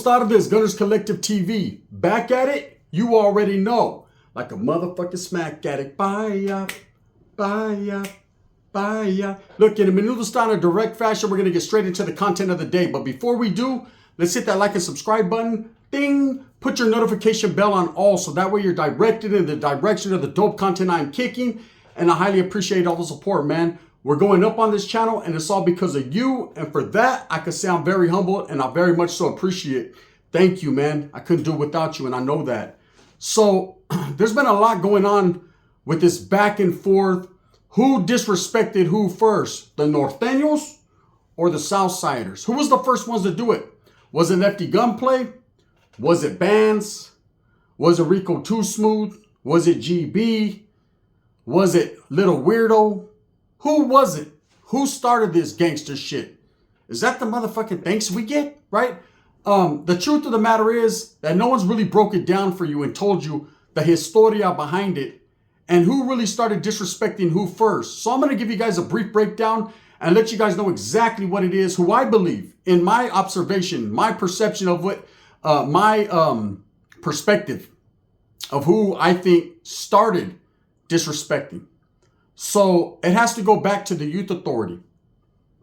Southsiders, Gunners Collective TV. Back at it, you already know. Like a motherfucking smack addict. Bye. Look, in a menudo style of direct fashion, we're going to get straight into the content of the day. But before we do, let's hit that like and subscribe button. Ding! Put your notification bell on all so that way you're directed in the direction of the dope content I'm kicking. And I highly appreciate all the support, man. We're going up on this channel and it's all because of you. And for that, I can say I'm very humble and I very much so appreciate. Thank you, man. I couldn't do it without you and I know that. So there's been a lot going on with this back and forth. Who disrespected who first? The Nortenos or the Southsiders? Who was the first ones to do it? Was it Lefty Gunplay? Was it Bands? Was it Rico Too Smooth? Was it GB? Was it Little Weirdo? Who was it? Who started this gangster shit? Is that the motherfucking thanks we get, right? The truth of the matter is that no one's really broke it down for you and told you the historia behind it and who really started disrespecting who first. So I'm going to give you guys a brief breakdown and let you guys know exactly what it is, who I believe, in my observation, my perception of what, my perspective of who I think started disrespecting. So it has to go back to the Youth Authority.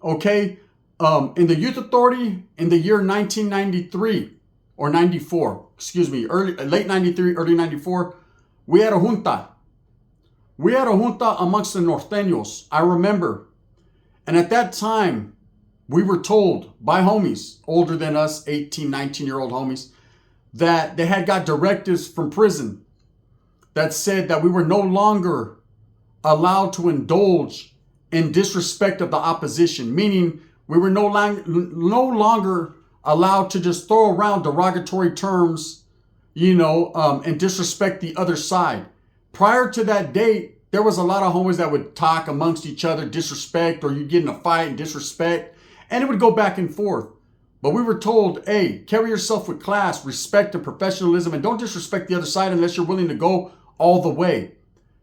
Okay. In the Youth Authority in the year 1993 or 94, excuse me, late 93, early 94, we had a junta. We had a junta amongst the Nortenos. I remember. And at that time, we were told by homies older than us, 18, 19-year-old homies, that they had got directives from prison that said that we were no longer allowed to indulge in disrespect of the opposition, meaning we were no longer allowed to just throw around derogatory terms, and disrespect the other side. Prior to that date, there was a lot of homies that would talk amongst each other, disrespect, or you'd get in a fight and disrespect, and it would go back and forth. But we were told, hey, carry yourself with class, respect, and professionalism, and don't disrespect the other side unless you're willing to go all the way.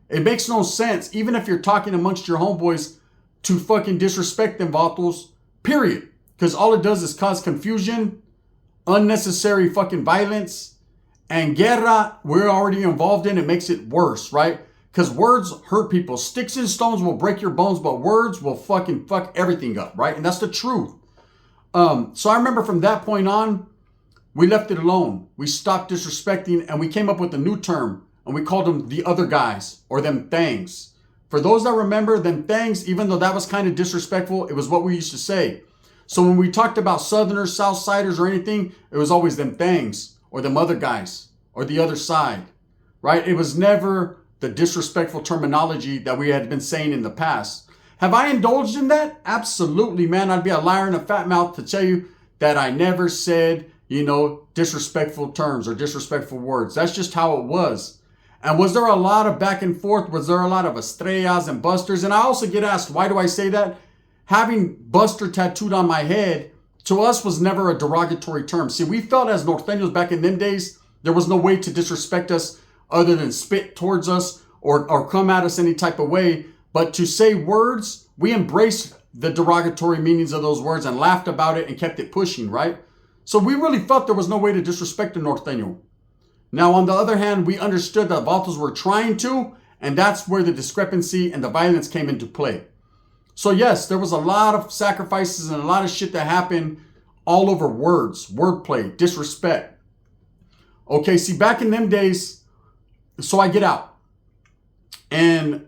It makes no sense, even if you're talking amongst your homeboys, to fucking disrespect them, vatos, period. Because all it does is cause confusion, unnecessary fucking violence, and guerra we're already involved in. It makes it worse, right? Because words hurt people. Sticks and stones will break your bones, but words will fucking fuck everything up, right? And that's the truth. So I remember from that point on, we left it alone. We stopped disrespecting and we came up with a new term. And we called them the other guys or them thangs. For those that remember, them thangs, even though that was kind of disrespectful, it was what we used to say. So when we talked about Southerners, Southsiders or anything, it was always them thangs or them other guys or the other side, right? It was never the disrespectful terminology that we had been saying in the past. Have I indulged in that? Absolutely, man. I'd be a liar and a fat mouth to tell you that I never said, disrespectful terms or disrespectful words. That's just how it was. And was there a lot of back and forth? Was there a lot of estrellas and busters? And I also get asked, why do I say that? Having buster tattooed on my head, to us was never a derogatory term. See, we felt as Norteños back in them days, there was no way to disrespect us other than spit towards us or come at us any type of way. But to say words, we embraced the derogatory meanings of those words and laughed about it and kept it pushing, right? So we really felt there was no way to disrespect a Norteño. Now, on the other hand, we understood that vatos were trying to, and that's where the discrepancy and the violence came into play. So yes, there was a lot of sacrifices and a lot of shit that happened all over words, wordplay, disrespect. Okay, see, back in them days, so I get out. And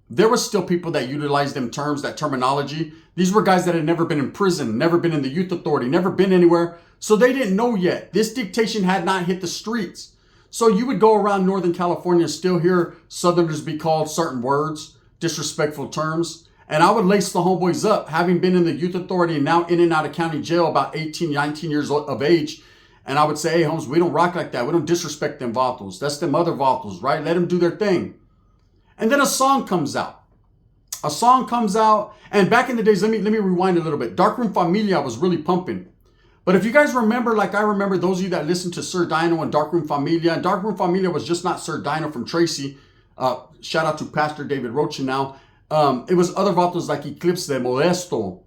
there was still people that utilized them terms, that terminology. These were guys that had never been in prison, never been in the Youth Authority, never been anywhere. So they didn't know yet. This dictation had not hit the streets. So you would go around Northern California and still hear Southerners be called certain words, disrespectful terms. And I would lace the homeboys up, having been in the Youth Authority and now in and out of county jail about 18, 19 years of age. And I would say, hey, homes, we don't rock like that. We don't disrespect them vatos. That's them other vatos, right? Let them do their thing. And then a song comes out. A song comes out. And back in the days, let me rewind a little bit. Darkroom Familia was really pumping. But if you guys remember, like I remember, those of you that listened to Sir Dino and Darkroom Familia, and Darkroom Familia was just not Sir Dino from Tracy. Shout out to Pastor David Rocha now. It was other vatos like Eclipse de Modesto,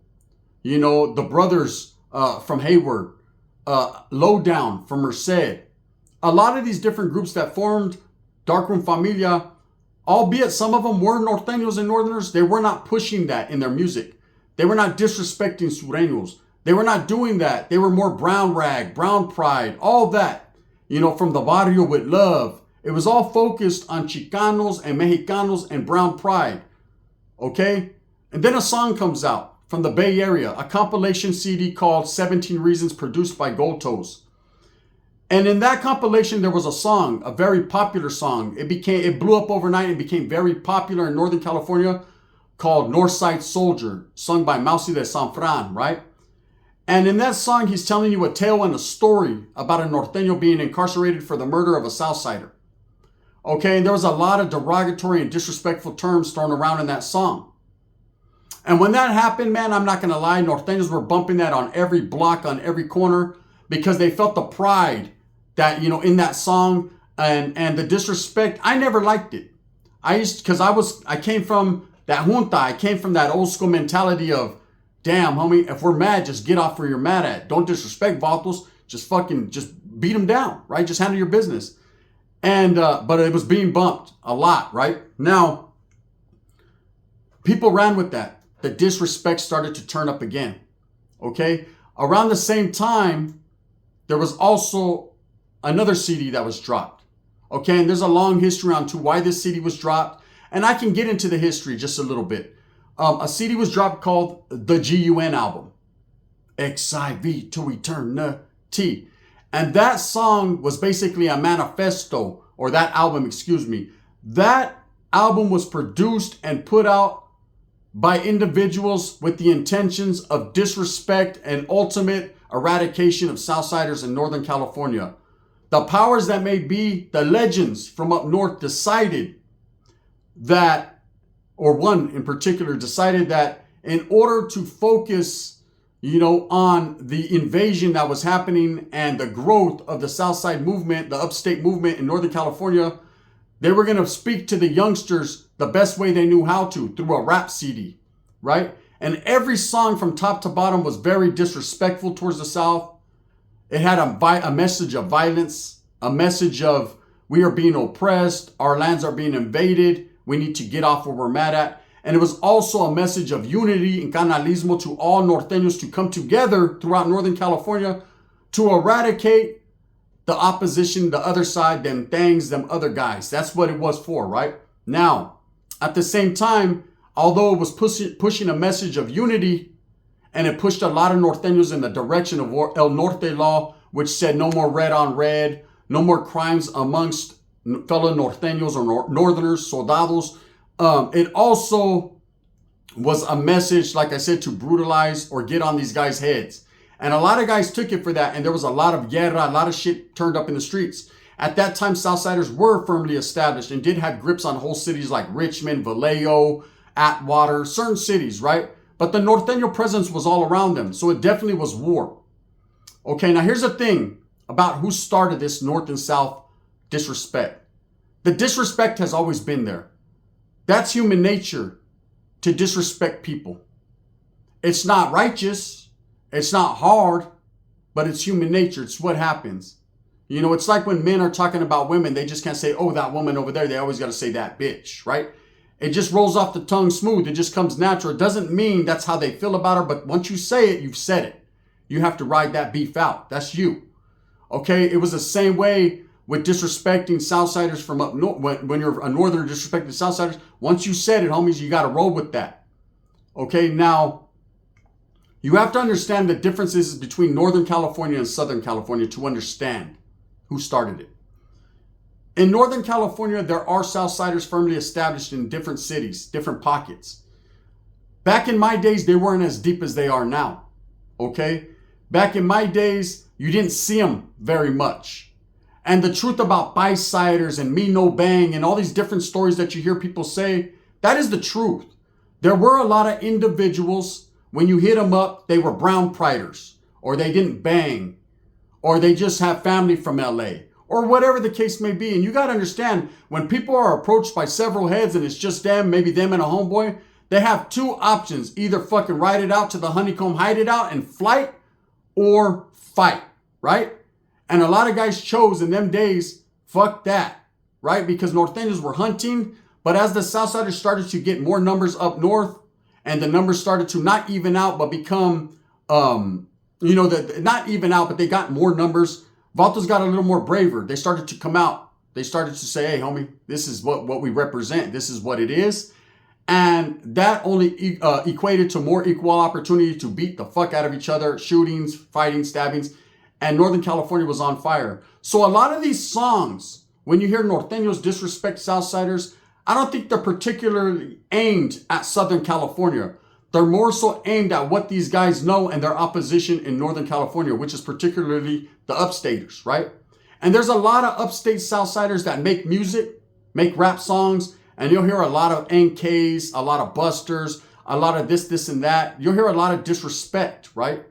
the brothers from Hayward, Lowdown from Merced. A lot of these different groups that formed Darkroom Familia, albeit some of them were Norteños and Northerners, they were not pushing that in their music. They were not disrespecting Sureños. They were not doing that. They were more brown rag, brown pride, all that. You know, from the barrio with love. It was all focused on Chicanos and Mexicanos and brown pride. Okay? And then a song comes out from the Bay Area, a compilation CD called 17 Reasons, produced by Gold Toes. And in that compilation, there was a song, a very popular song. It blew up overnight and became very popular in Northern California, called Northside Soldier, sung by Mousy de San Fran, right? And in that song, he's telling you a tale and a story about a Norteño being incarcerated for the murder of a Southsider. Okay, and there was a lot of derogatory and disrespectful terms thrown around in that song. And when that happened, man, I'm not going to lie, Norteños were bumping that on every block, on every corner, because they felt the pride that, you know, in that song and the disrespect. I never liked it. I came from that junta. I came from that old school mentality of, damn, homie, if we're mad, just get off where you're mad at. Don't disrespect vatos. Just beat them down, right? Just handle your business. And, but it was being bumped a lot, right? Now, people ran with that. The disrespect started to turn up again, okay? Around the same time, there was also another CD that was dropped, okay? And there's a long history on to why this CD was dropped. And I can get into the history just a little bit. A CD was dropped called the GUN album, XIV to Eternity. And that song was basically a manifesto, or that album, excuse me. That album was produced and put out by individuals with the intentions of disrespect and ultimate eradication of Southsiders in Northern California. The powers that may be, the legends from up north decided that, or one in particular decided that in order to focus, you know, on the invasion that was happening and the growth of the Southside movement, the upstate movement in Northern California, they were going to speak to the youngsters the best way they knew how to, through a rap CD, right? And every song from top to bottom was very disrespectful towards the South. It had a message of violence, a message of we are being oppressed, our lands are being invaded, we need to get off where we're mad at. And it was also a message of unity and canalismo to all Norteños to come together throughout Northern California to eradicate the opposition, the other side, them things, them other guys. That's what it was for, right? Now, at the same time, although it was pushing a message of unity, and it pushed a lot of Norteños in the direction of El Norte law, which said no more red on red, no more crimes amongst fellow Norteños or Northerners, soldados. It also was a message, like I said, to brutalize or get on these guys' heads. And a lot of guys took it for that. And there was a lot of guerra, a lot of shit turned up in the streets. At that time, Southsiders were firmly established and did have grips on whole cities like Richmond, Vallejo, Atwater, certain cities, right? But the Norteño presence was all around them. So it definitely was war. Okay, now here's the thing about who started this North and South disrespect. The disrespect has always been there. That's human nature, to disrespect people. It's not righteous. It's not hard, but it's human nature. It's what happens. You know, it's like when men are talking about women, they just can't say, oh, that woman over there. They always got to say that bitch, right? It just rolls off the tongue smooth. It just comes natural. It doesn't mean that's how they feel about her, but once you say it, you've said it. You have to ride that beef out. That's you. Okay? It was the same way with disrespecting Southsiders from up north. When you're a Northerner disrespecting Southsiders, once you said it, homies, you got to roll with that. Okay? Now, you have to understand the differences between Northern California and Southern California to understand who started it. In Northern California, there are Southsiders firmly established in different cities, different pockets. Back in my days, they weren't as deep as they are now. Okay? Back in my days, you didn't see them very much. And the truth about Southsiders and Me No Bang and all these different stories that you hear people say, that is the truth. There were a lot of individuals, when you hit them up, they were brown priders, or they didn't bang, or they just have family from LA, or whatever the case may be. And you got to understand, when people are approached by several heads and it's just them, maybe them and a homeboy, they have two options. Either fucking ride it out to the honeycomb, hide it out and flight, or fight. right? And a lot of guys chose in them days, fuck that, right? Because Norteños were hunting. But as the Southsiders started to get more numbers up north, and the numbers started to not even out, but become, not even out, but they got more numbers. Vatos got a little more braver. They started to come out. They started to say, hey, homie, this is what we represent. This is what it is. And that only equated to more equal opportunity to beat the fuck out of each other, shootings, fighting, stabbings. And Northern California was on fire. So a lot of these songs, when you hear Norteños disrespect Southsiders, I don't think they're particularly aimed at Southern California. They're more so aimed at what these guys know and their opposition in Northern California, which is particularly the upstaters, right? And there's a lot of upstate Southsiders that make music, make rap songs, and you'll hear a lot of NKs, a lot of busters, a lot of this, and that. You'll hear a lot of disrespect, right?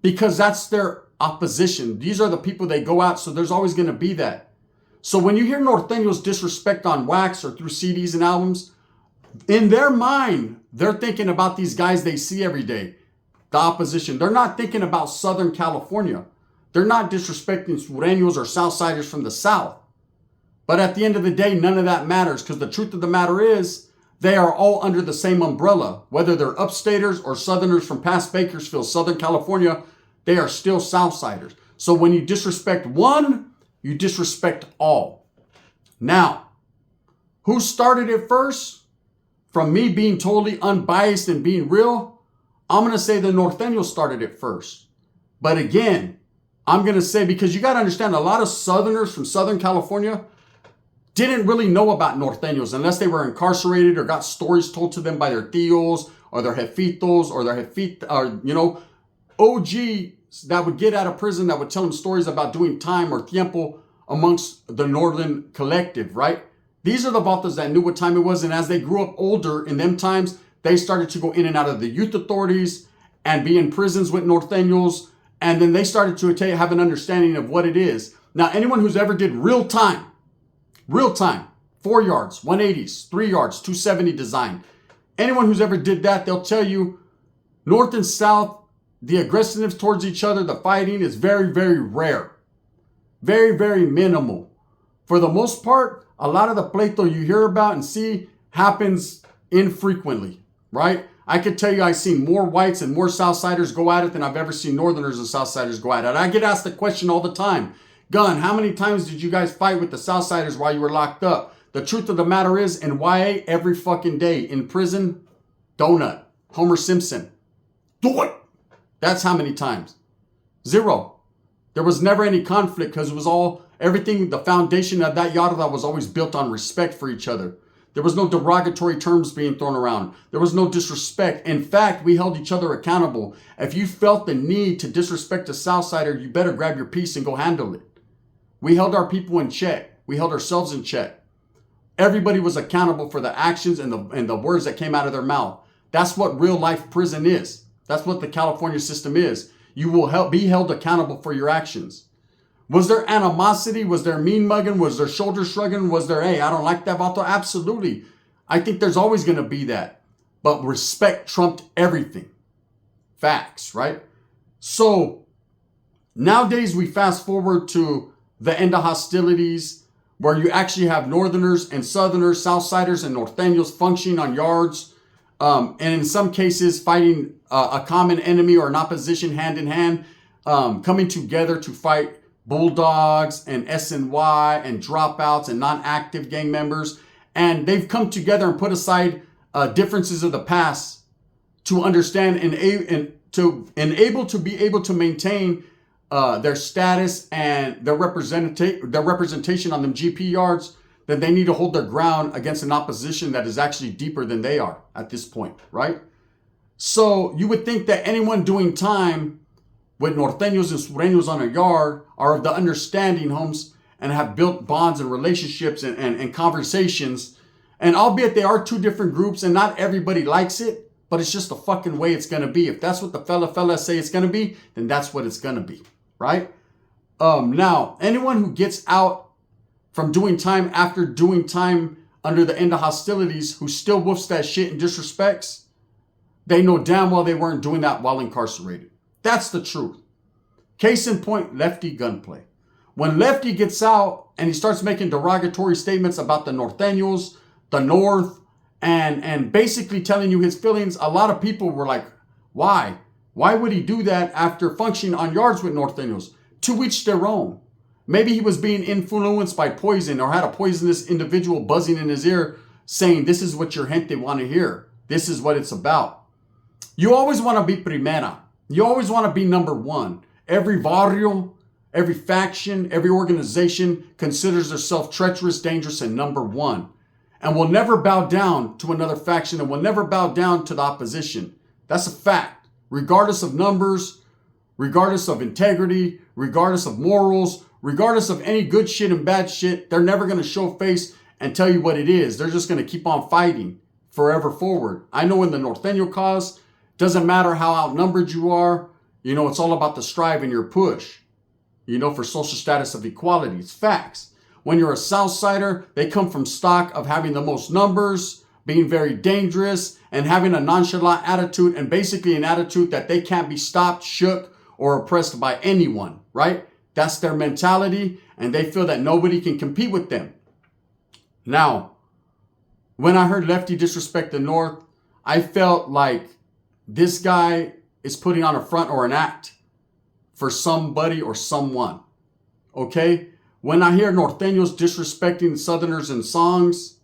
Because that's their opposition. These are the people they go at, so there's always going to be that. So when you hear Norteños disrespect on wax or through CDs and albums, in their mind, they're thinking about these guys they see every day, the opposition. They're not thinking about Southern California. They're not disrespecting Sureños or Southsiders from the South. But at the end of the day, none of that matters, because the truth of the matter is they are all under the same umbrella. Whether they're upstaters or Southerners from past Bakersfield, Southern California, they are still Southsiders. So when you disrespect one, you disrespect all. Now, who started it first? From me being totally unbiased and being real, I'm going to say the Norteños started it first. But again, I'm going to say, because you got to understand, a lot of Southerners from Southern California didn't really know about Norteños unless they were incarcerated or got stories told to them by their tios or their jefitos or their OGs that would get out of prison that would tell them stories about doing time or tiempo amongst the Northern collective, right? These are the vatos that knew what time it was. And as they grew up older in them times, they started to go in and out of the youth authorities and be in prisons with Norteños. And then they started to have an understanding of what it is. Now, anyone who's ever did real time, 4 yards, 180s, 3 yards, 270 design. Anyone who's ever did that, they'll tell you North and South, the aggressiveness towards each other, the fighting is very, very rare. Very, very minimal. For the most part, a lot of the pleito you hear about and see happens infrequently, right? I could tell you I've seen more whites and more Southsiders go at it than I've ever seen Northerners and Southsiders go at it. I get asked the question all the time. Gun, how many times did you guys fight with the Southsiders while you were locked up? The truth of the matter is, in YA, every fucking day. In prison, donut. Homer Simpson. Do it. That's how many times. 0. There was never any conflict because it was all, everything, the foundation of that yada was always built on respect for each other. There was no derogatory terms being thrown around. There was no disrespect. In fact, we held each other accountable. If you felt the need to disrespect a Southsider, you better grab your piece and go handle it. We held our people in check. We held ourselves in check. Everybody was accountable for the actions and the words that came out of their mouth. That's what real life prison is. That's what the California system is. You will be held accountable for your actions. Was there animosity? Was there mean mugging? Was there shoulder shrugging? Was there, hey, I don't like that vato? Absolutely. I think there's always going to be that. But respect trumped everything. Facts, right? So nowadays we fast forward to the end of hostilities where you actually have Northerners and Southerners, Southsiders and Norteños functioning on yards. And in some cases fighting a common enemy or an opposition hand in hand, coming together to fight bulldogs and SNY and dropouts and non-active gang members. And they've come together and put aside differences of the past to understand and to enable to be able to maintain their status and their representation on them GP yards. That they need to hold their ground against an opposition that is actually deeper than they are at this point, right? So you would think that anyone doing time with Norteños and Sureños on a yard are of the understanding, homes, and have built bonds and relationships and conversations. And albeit they are two different groups and not everybody likes it, but it's just the fucking way it's going to be. If that's what the fellas say it's going to be, then that's what it's going to be, right? Now, anyone who gets out from doing time after doing time under the end of hostilities, who still woofs that shit and disrespects, they know damn well they weren't doing that while incarcerated. That's the truth. Case in point, Lefty gunplay. When Lefty gets out and he starts making derogatory statements about the Nortenos, the North, and basically telling you his feelings, a lot of people were like, why? Why would he do that after functioning on yards with Nortenos? To each their own. Maybe he was being influenced by poison or had a poisonous individual buzzing in his ear saying, this is what your gente want to hear. This is what it's about. You always want to be primera. You always want to be number one. Every barrio, every faction, every organization considers themselves treacherous, dangerous, and number one. And will never bow down to another faction and will never bow down to the opposition. That's a fact. Regardless of numbers, regardless of integrity, regardless of morals, regardless of any good shit and bad shit, they're never going to show face and tell you what it is. They're just going to keep on fighting forever forward. I know in the Norteño cause, doesn't matter how outnumbered you are, it's all about the strive and your push, for social status of equality. It's facts. When you're a Southsider, they come from stock of having the most numbers, being very dangerous, and having a nonchalant attitude, and basically an attitude that they can't be stopped, shook, or oppressed by anyone, right? That's their mentality, and they feel that nobody can compete with them. Now, when I heard Lefty disrespect the North, I felt like this guy is putting on a front or an act for somebody or someone, okay? When I hear Norteños disrespecting Southerners in songs,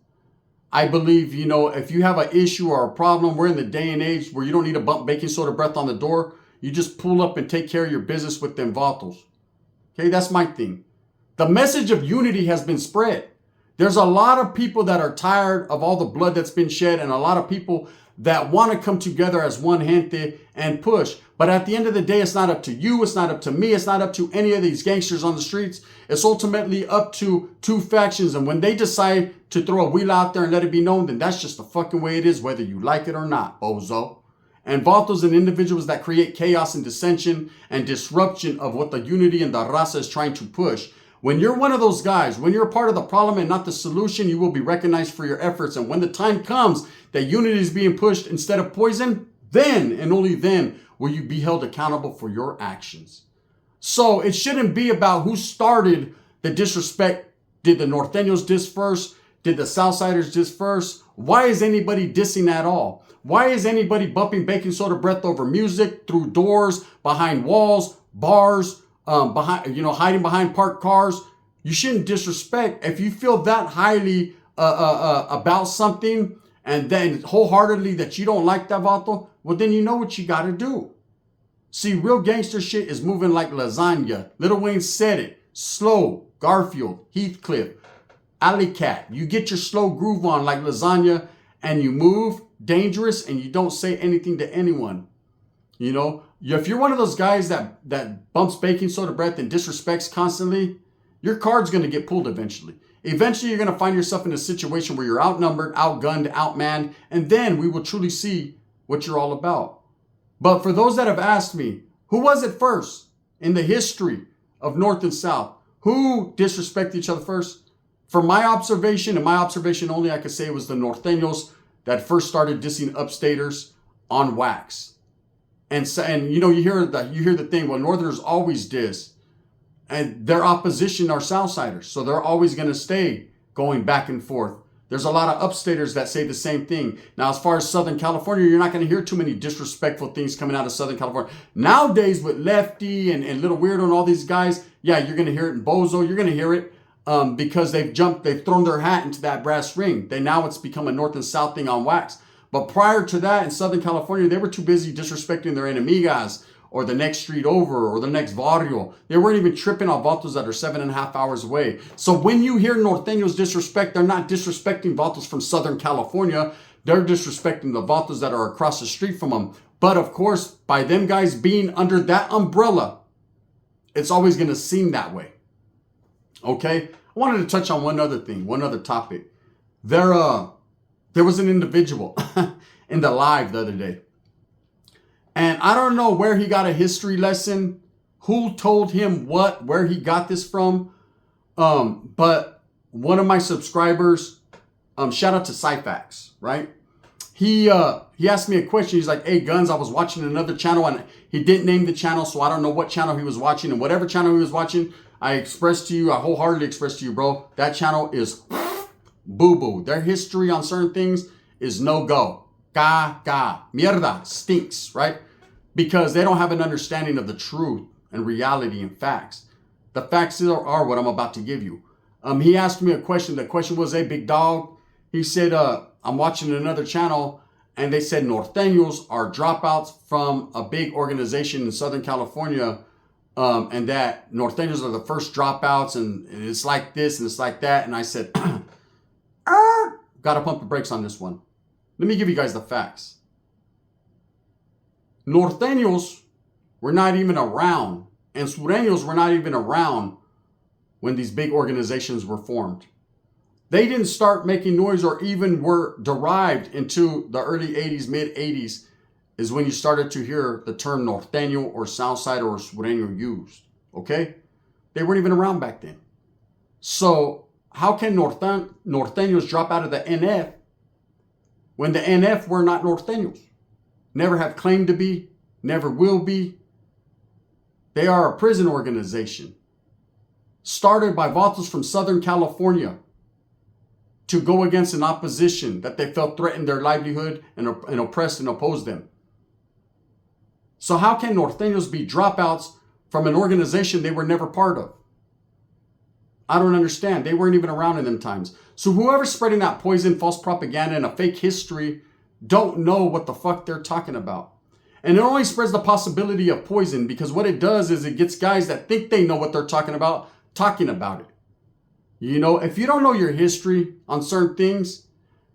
I believe, if you have an issue or a problem, we're in the day and age where you don't need to bump baking soda breath on the door. You just pull up and take care of your business with them vatos. Okay, that's my thing. The message of unity has been spread. There's a lot of people that are tired of all the blood that's been shed and a lot of people that want to come together as one gente and push. But at the end of the day, it's not up to you. It's not up to me. It's not up to any of these gangsters on the streets. It's ultimately up to two factions. And when they decide to throw a wheel out there and let it be known, then that's just the fucking way it is, whether you like it or not, bozo. And vatos and individuals that create chaos and dissension and disruption of what the unity and the raza is trying to push. When you're one of those guys, when you're a part of the problem and not the solution, you will be recognized for your efforts. And when the time comes that unity is being pushed instead of poison, then and only then will you be held accountable for your actions. So it shouldn't be about who started the disrespect. Did the Norteños diss first? Did the Southsiders diss first? Why is anybody dissing at all? Why is anybody bumping baking soda breath over music, through doors, behind walls, bars, hiding behind parked cars? You shouldn't disrespect. If you feel that highly about something and then wholeheartedly that you don't like that vato, well, then you know what you got to do. See, real gangster shit is moving like lasagna. Lil Wayne said it. Slow, Garfield, Heathcliff, Alley Cat. You get your slow groove on like lasagna and you move dangerous and you don't say anything to anyone. If you're one of those guys that bumps baking soda breath and disrespects constantly, your card's going to get pulled eventually. Eventually, you're going to find yourself in a situation where you're outnumbered, outgunned, outmanned, and then we will truly see what you're all about. But for those that have asked me, who was it first in the history of North and South? Who disrespected each other first? From my observation, and my observation only, I could say it was the Norteños that first started dissing upstaters on wax. And you hear the thing, well, Northerners always diss. And their opposition are Southsiders. So they're always going to stay going back and forth. There's a lot of upstaters that say the same thing. Now, as far as Southern California, you're not going to hear too many disrespectful things coming out of Southern California. Nowadays, with Lefty and Little Weirdo and all these guys, yeah, you're going to hear it in Bozo. You're going to hear it because they've thrown their hat into that brass ring. Now it's become a North and South thing on wax. But prior to that, in Southern California, they were too busy disrespecting their enemigas or the next street over or the next barrio. They weren't even tripping on vatos that are 7.5 hours away. So when you hear Norteños disrespect, they're not disrespecting vatos from Southern California. They're disrespecting the vatos that are across the street from them. But of course, by them guys being under that umbrella, it's always going to seem that way. Okay? I wanted to touch on one other thing, one other topic. There was an individual in the live the other day. And I don't know where he got a history lesson, who told him what, where he got this from. But one of my subscribers, shout out to Cyfax, right? he asked me a question. He's like, hey, Guns, I was watching another channel, and he didn't name the channel, so I don't know what channel he was watching. And whatever channel he was watching, I wholeheartedly expressed to you, bro, that channel is boo-boo. Their history on certain things is no-go. Mierda, stinks, right? Because they don't have an understanding of the truth and reality and facts. The facts are what I'm about to give you. He asked me a question. The question was, hey, big dog. He said, I'm watching another channel, and they said Nortenos are dropouts from a big organization in Southern California, and that Nortenos are the first dropouts, and it's like this and it's like that. And I said, gotta pump the brakes on this one. Let me give you guys the facts. Nortenos were not even around, and Sureños were not even around when these big organizations were formed. They didn't start making noise or even were derived into the early 80s, mid 80s is when you started to hear the term Norteño or Southsider or Sureño used. Okay? They weren't even around back then. So how can Norteños drop out of the NF when the NF were not Norteños? Never have claimed to be, never will be. They are a prison organization started by vatos from Southern California to go against an opposition that they felt threatened their livelihood and oppressed and opposed them. So how can Norteños be dropouts from an organization they were never part of? I don't understand. They weren't even around in them times. So whoever's spreading that poison, false propaganda, and a fake history don't know what the fuck they're talking about. And it only spreads the possibility of poison, because what it does is it gets guys that think they know what they're talking about it. You know, if you don't know your history on certain things,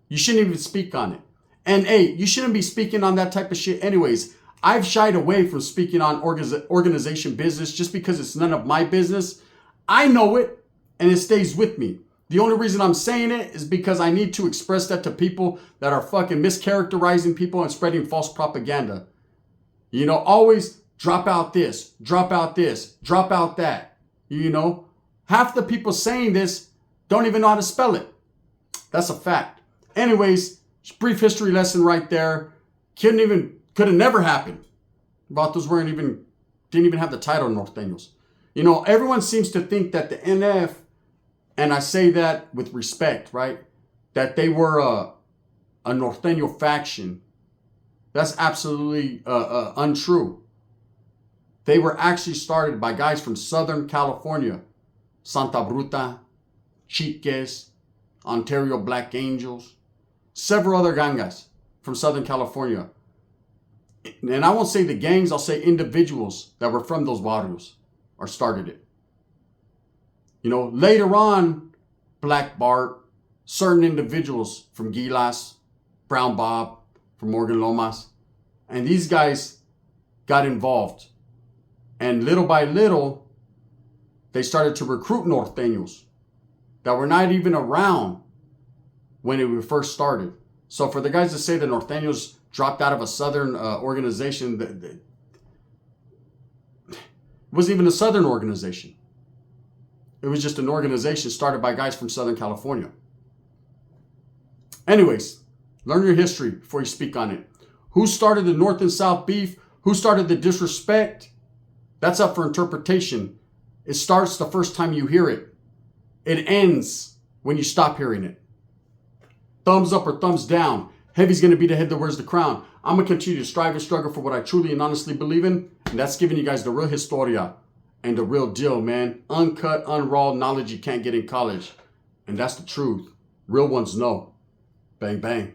you shouldn't even speak on it. And hey, you shouldn't be speaking on that type of shit anyways. I've shied away from speaking on organization business just because it's none of my business. I know it and it stays with me. The only reason I'm saying it is because I need to express that to people that are fucking mischaracterizing people and spreading false propaganda. You know, always drop out this, drop out this, drop out that. You know, half the people saying this don't even know how to spell it. That's a fact. Anyways, brief history lesson right there. Could have never happened. Vatos didn't even have the title Norteños. You know, everyone seems to think that the NF, and I say that with respect, right? That they were a Norteño faction. That's absolutely untrue. They were actually started by guys from Southern California. Santa Bruta, Chiques, Ontario Black Angels, several other gangas from Southern California. And I won't say the gangs, I'll say individuals that were from those barrios or started it. You know, later on, Black Bart, certain individuals from Gilas, Brown Bob, from Morgan Lomas, and these guys got involved. And little by little, they started to recruit Norteños that were not even around when it first started. So for the guys to say the Norteños dropped out of a Southern organization, it wasn't even a Southern organization. It was just an organization started by guys from Southern California. Anyways, learn your history before you speak on it. Who started the North and South beef? Who started the disrespect? That's up for interpretation. It starts the first time you hear it. It ends when you stop hearing it. Thumbs up or thumbs down. Heavy's going to be the head that wears the crown. I'm going to continue to strive and struggle for what I truly and honestly believe in. And that's giving you guys the real historia and the real deal, man. Uncut, unraw knowledge you can't get in college. And that's the truth. Real ones know. Bang, bang.